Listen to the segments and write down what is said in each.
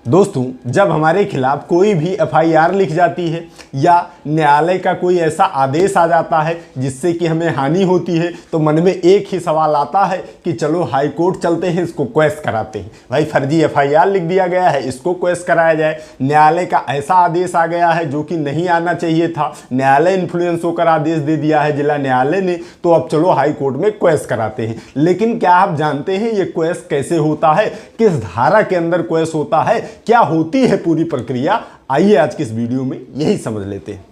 दोस्तों, जब हमारे खिलाफ कोई भी एफआईआर लिख जाती है या न्यायालय का कोई ऐसा आदेश आ जाता है जिससे कि हमें हानि होती है, तो मन में एक ही सवाल आता है कि चलो हाई कोर्ट चलते हैं, इसको क्वेश कराते हैं। भाई फर्जी एफआईआर लिख दिया गया है, इसको क्वेश कराया जाए। न्यायालय का ऐसा आदेश आ गया है जो कि नहीं आना चाहिए था, न्यायालय इन्फ्लुएंस होकर आदेश दे दिया है जिला न्यायालय ने, तो अब चलो हाई कोर्ट में क्वेश कराते हैं। लेकिन क्या आप जानते हैं ये क्वेश कैसे होता है, किस धारा के अंदर क्वेश होता है, क्या होती है पूरी प्रक्रिया? आइए आज की इस वीडियो में यही समझ लेते हैं।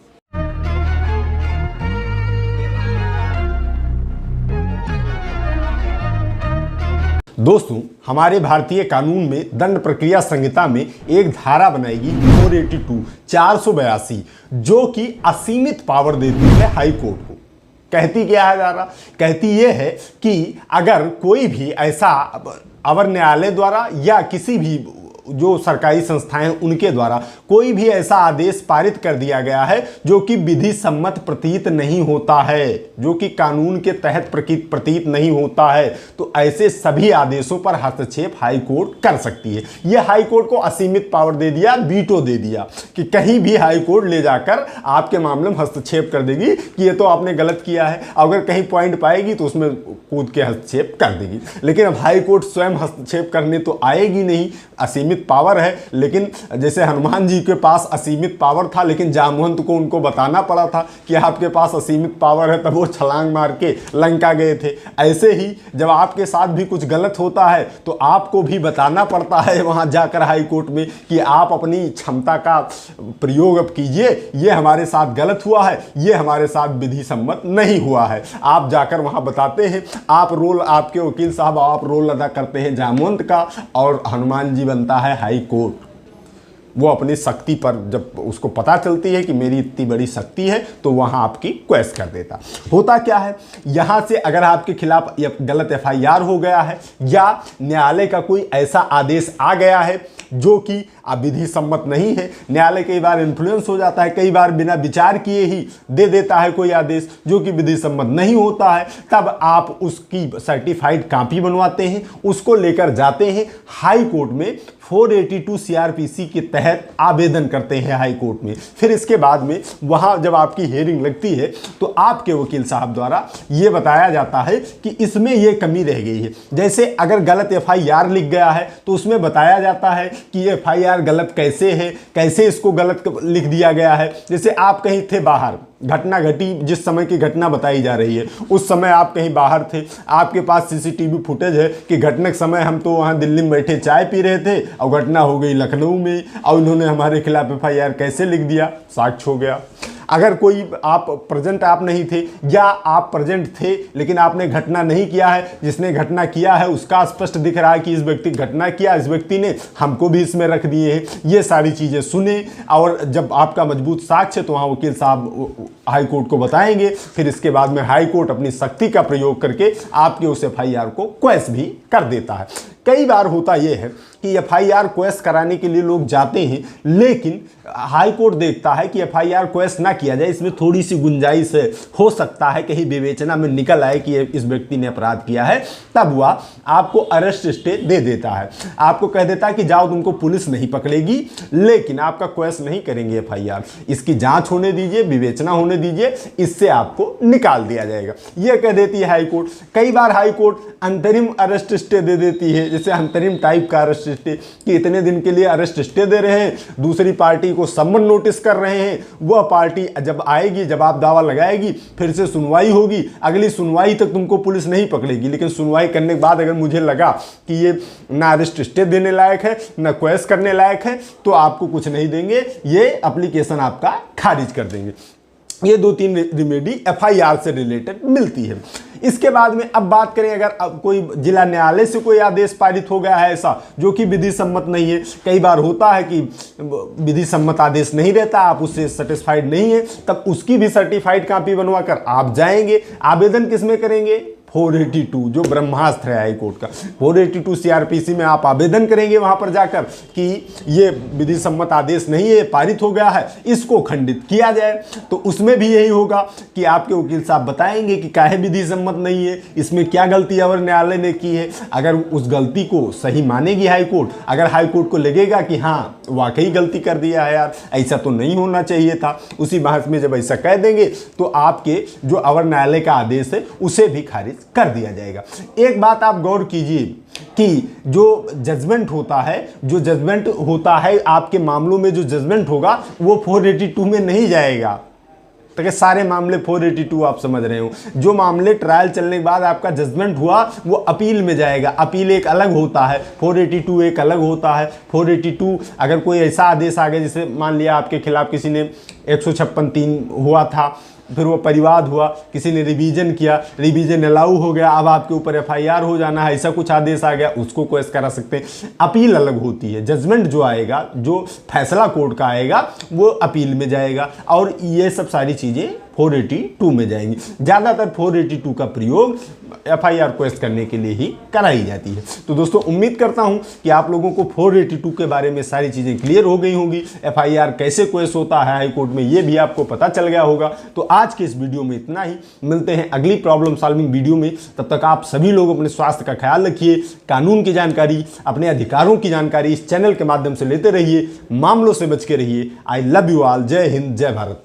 दोस्तों, हमारे भारतीय कानून में दंड प्रक्रिया संहिता में एक धारा बनाएगी 482 482 जो कि असीमित पावर देती है हाई कोर्ट को। कहती क्या है धारा? कहती यह है कि अगर कोई भी ऐसा अवर न्यायालय द्वारा या किसी भी जो सरकारी संस्थाएं उनके द्वारा कोई भी ऐसा आदेश पारित कर दिया गया है जो कि विधि सम्मत प्रतीत नहीं होता है, जो कि कानून के तहत प्रतीत नहीं होता है, तो ऐसे सभी आदेशों पर हस्तक्षेप हाई कोर्ट कर सकती है। यह हाई कोर्ट को असीमित पावर दे दिया, वीटो दे दिया कि कहीं भी हाई कोर्ट ले जाकर आपके मामले में हस्तक्षेप कर देगी कि ये तो आपने गलत किया है। अगर कहीं पॉइंट पाएगी तो उसमें कूद के हस्तक्षेप कर देगी। लेकिन अब हाई कोर्ट स्वयं हस्तक्षेप करने तो आएगी नहीं, असीमित पावर है। लेकिन जैसे हनुमान जी के पास असीमित पावर था, लेकिन जामवंत को उनको बताना पड़ा था कि आपके पास असीमित पावर है, तब वो छलांग मार के लंका गए थे। ऐसे ही जब आपके साथ भी कुछ गलत होता है तो आपको भी बताना पड़ता है वहां जाकर हाई कोर्ट में कि आप अपनी क्षमता का प्रयोग अब कीजिए, ये हमारे साथ गलत हुआ है, ये हमारे साथ विधि सम्मत नहीं हुआ है। आप जाकर वहां बताते हैं, आप रोल, आपके वकील साहब आप रोल अदा करते हैं जामवंत का, और हनुमान जी बनता है हाई कोर्ट। वो अपनी शक्ति पर जब उसको पता चलती है कि मेरी इतनी बड़ी शक्ति है, तो वहां आपकी क्वेश कर देता। होता क्या है, यहां से अगर आपके खिलाफ गलत एफआईआर हो गया है या न्यायालय का कोई ऐसा आदेश आ गया है जो कि विधि सम्मत नहीं है, न्यायालय कई बार इन्फ्लुएंस हो जाता है, कई बार बिना विचार किए ही दे देता है कोई आदेश जो कि विधि सम्मत नहीं होता है, तब आप उसकी सर्टिफाइड कॉपी बनवाते हैं, उसको लेकर जाते हैं हाई कोर्ट में, 482 सीआरपीसी के तहत आवेदन करते हैं हाई कोर्ट में। फिर इसके बाद में वहां जब आपकी हियरिंग लगती है तो आपके वकील साहब द्वारा यह बताया जाता है कि इसमें यह कमी रह गई है। जैसे अगर गलत एफआईआर लिख गया है तो उसमें बताया जाता है कि ये एफआईआर गलत कैसे है, कैसे इसको गलत लिख दिया गया है। जैसे आप कहीं थे बाहर, घटना घटी, जिस समय की घटना बताई जा रही है उस समय आप कहीं बाहर थे, आपके पास सीसीटीवी फुटेज है कि घटना के समय हम तो वहाँ दिल्ली में बैठे चाय पी रहे थे और घटना हो गई लखनऊ में, और उन्होंने हमारे खिलाफ एफआईआर कैसे लिख दिया, साक्ष्य हो गया। अगर कोई आप प्रेजेंट आप नहीं थे या आप प्रेजेंट थे लेकिन आपने घटना नहीं किया है, जिसने घटना किया है उसका स्पष्ट दिख रहा है कि इस व्यक्ति घटना किया, इस व्यक्ति ने हमको भी इसमें रख दिए हैं, ये सारी चीज़ें सुने, और जब आपका मजबूत साक्ष्य तो वहाँ वकील साहब हाई कोर्ट को बताएंगे। फिर इसके बाद में हाई कोर्ट अपनी शक्ति का प्रयोग करके आपके उस एफआईआर को क्वेश भी कर देता है। कई बार होता यह है कि एफआईआर क्वेश कराने के लिए लोग जाते हैं, लेकिन हाई कोर्ट देखता है कि एफआईआर क्वेश ना किया जाए, इसमें थोड़ी सी गुंजाइश हो सकता है कहीं विवेचना में निकल आए कि इस व्यक्ति ने अपराध किया है, तब वह आपको अरेस्ट स्टे दे देता है। आपको कह देता है कि जाओ, तुमको पुलिस नहीं पकड़ेगी, लेकिन आपका क्वेश नहीं करेंगे एफआईआर, इसकी जांच होने दीजिए, विवेचना होने दीजिए, इससे आपको निकाल दिया जाएगा, यह कह देती है हाई कोर्ट। कई बार हाई कोर्ट अंतरिम अरेस्ट स्टे दे देती है, जैसे अंतरिम टाइप का अरेस्ट स्टे कि इतने दिन के लिए अरेस्ट स्टे दे रहे हैं, दूसरी पार्टी को सम्मन नोटिस कर रहे हैं, वह पार्टी जब आएगी, जवाब दावा लगाएगी, फिर से सुनवाई होगी, अगली सुनवाई तक तुमको पुलिस नहीं पकड़ेगी, लेकिन सुनवाई करने के बाद अगर मुझे लगा कि ये ना अरेस्ट स्टे देने लायक है ना क्वेश करने लायक है, तो आपको कुछ नहीं देंगे, ये एप्लीकेशन आपका खारिज कर देंगे। ये 2-3 रिमेडी एफआईआर से रिलेटेड मिलती है। इसके बाद में अब बात करें, अगर अब कोई जिला न्यायालय से कोई आदेश पारित हो गया है ऐसा जो कि विधि सम्मत नहीं है, कई बार होता है कि विधि सम्मत आदेश नहीं रहता, आप उससे सेटिस्फाइड नहीं है, तब उसकी भी सर्टिफाइड कॉपी बनवा कर आप जाएंगे। आवेदन किस में करेंगे? 482 जो ब्रह्मास्त्र है हाई कोर्ट का, 482 सीआरपीसी में आप आवेदन करेंगे वहां पर जाकर कि ये विधि सम्मत आदेश नहीं है, पारित हो गया है, इसको खंडित किया जाए। तो उसमें भी यही होगा कि आपके वकील साहब बताएंगे कि काहे विधि सम्मत नहीं है, इसमें क्या गलती अवर न्यायालय ने की है। अगर उस गलती को सही मानेगी हाई कोर्ट, अगर हाई कोर्ट को लगेगा कि हाँ वाकई गलती कर दिया है यार, ऐसा तो नहीं होना चाहिए था, उसी बहस में जब ऐसा कह देंगे तो आपके जो अवर न्यायालय का आदेश है उसे भी खारिज कर दिया जाएगा। एक बात आप गौर कीजिए कि जो जजमेंट होता है आपके मामलों में, जो जजमेंट होगा वो 482 में नहीं जाएगा। तो सारे मामले 482 आप समझ रहे हो, जो मामले ट्रायल चलने के बाद आपका जजमेंट हुआ वो अपील में जाएगा। अपील एक अलग होता है, 482 एक अलग होता है। 482 अगर कोई ऐसा आदेश आ गया, जैसे मान लिया आपके खिलाफ किसी ने 156(3) हुआ था, फिर वो परिवाद हुआ, किसी ने रिवीजन किया, रिवीजन अलाउ हो गया, अब आपके ऊपर एफआईआर हो जाना है, ऐसा कुछ आदेश आ गया, उसको केस करा सकते हैं। अपील अलग होती है, जजमेंट जो आएगा, जो फैसला कोर्ट का आएगा वो अपील में जाएगा, और ये सब सारी चीज़ें 482 में जाएंगी। ज़्यादातर 482 का प्रयोग एफआईआर क्वेश्चन करने के लिए ही कराई जाती है। तो दोस्तों उम्मीद करता हूं कि आप लोगों को 482 के बारे में सारी चीज़ें क्लियर हो गई होंगी। एफआईआर कैसे क्वेश्चन होता है हाई कोर्ट में ये भी आपको पता चल गया होगा। तो आज के इस वीडियो में इतना ही, मिलते हैं अगली प्रॉब्लम सॉल्विंग वीडियो में। तब तक आप सभी लोग अपने स्वास्थ्य का ख्याल रखिए, कानून की जानकारी, अपने अधिकारों की जानकारी इस चैनल के माध्यम से लेते रहिए, मामलों से बच के रहिए। I love you all. जय हिंद, जय भारत।